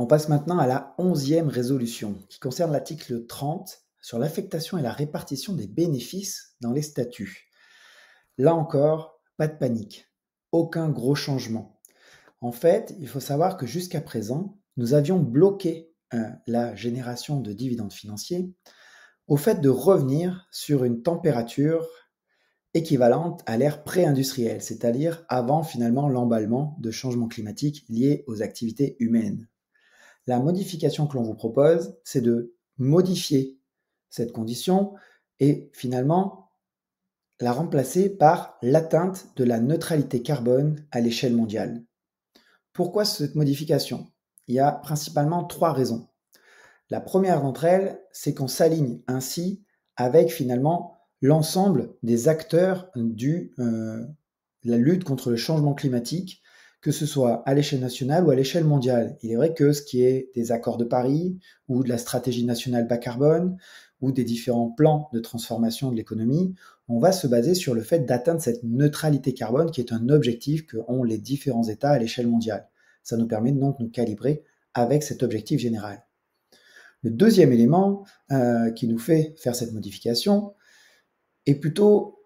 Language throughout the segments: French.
On passe maintenant à la 11e résolution, qui concerne l'article 30 sur l'affectation et la répartition des bénéfices dans les statuts. Là encore, pas de panique, aucun gros changement. En fait, il faut savoir que jusqu'à présent, nous avions bloqué la génération de dividendes financiers au fait de revenir sur une température équivalente à l'ère pré-industrielle, c'est-à-dire avant finalement l'emballement de changements climatiques liés aux activités humaines. La modification que l'on vous propose, c'est de modifier cette condition et finalement la remplacer par l'atteinte de la neutralité carbone à l'échelle mondiale. Pourquoi cette modification? Il y a principalement 3 raisons. La première d'entre elles, c'est qu'on s'aligne ainsi avec finalement l'ensemble des acteurs de la lutte contre le changement climatique, que ce soit à l'échelle nationale ou à l'échelle mondiale. Il est vrai que ce qui est des accords de Paris ou de la stratégie nationale bas carbone ou des différents plans de transformation de l'économie, on va se baser sur le fait d'atteindre cette neutralité carbone qui est un objectif que ont les différents États à l'échelle mondiale. Ça nous permet donc de nous calibrer avec cet objectif général. Le deuxième élément qui nous fait faire cette modification est plutôt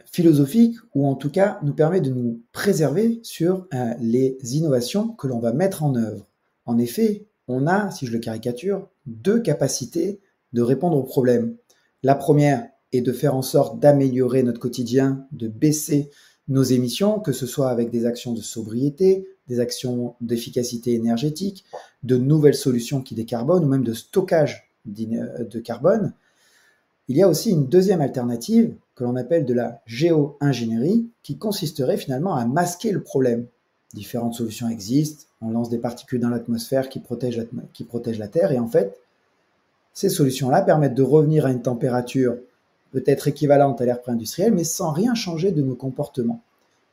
philosophique, ou en tout cas nous permet de nous préserver sur les innovations que l'on va mettre en œuvre. En effet, on a, si je le caricature, 2 capacités de répondre aux problèmes. La première est de faire en sorte d'améliorer notre quotidien, de baisser nos émissions, que ce soit avec des actions de sobriété, des actions d'efficacité énergétique, de nouvelles solutions qui décarbonent, ou même de stockage de carbone. Il y a aussi une deuxième alternative que l'on appelle de la géo-ingénierie qui consisterait finalement à masquer le problème. Différentes solutions existent, on lance des particules dans l'atmosphère qui protègent la Terre et en fait, ces solutions-là permettent de revenir à une température peut-être équivalente à l'ère pré-industrielle mais sans rien changer de nos comportements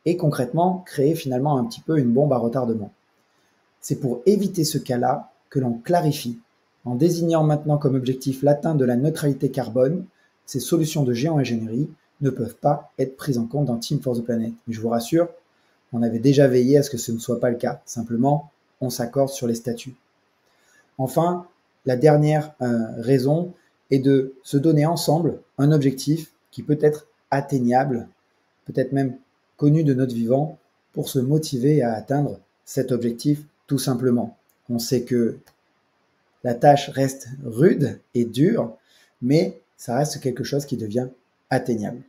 et concrètement créer finalement un petit peu une bombe à retardement. C'est pour éviter ce cas-là que l'on clarifie en désignant maintenant comme objectif l'atteinte de la neutralité carbone. Ces solutions de géo-ingénierie ne peuvent pas être prises en compte dans Team for the Planet. Mais je vous rassure, on avait déjà veillé à ce que ce ne soit pas le cas. Simplement, on s'accorde sur les statuts. Enfin, la dernière raison est de se donner ensemble un objectif qui peut être atteignable, peut-être même connu de notre vivant, pour se motiver à atteindre cet objectif tout simplement. On sait que la tâche reste rude et dure, mais ça reste quelque chose qui devient atteignable.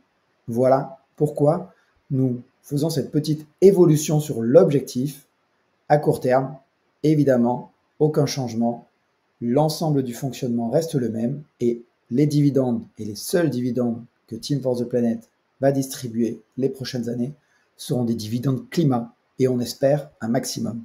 Voilà pourquoi nous faisons cette petite évolution sur l'objectif à court terme. Évidemment, aucun changement, l'ensemble du fonctionnement reste le même et les dividendes et les seuls dividendes que Team for the Planet va distribuer les prochaines années seront des dividendes climat et on espère un maximum.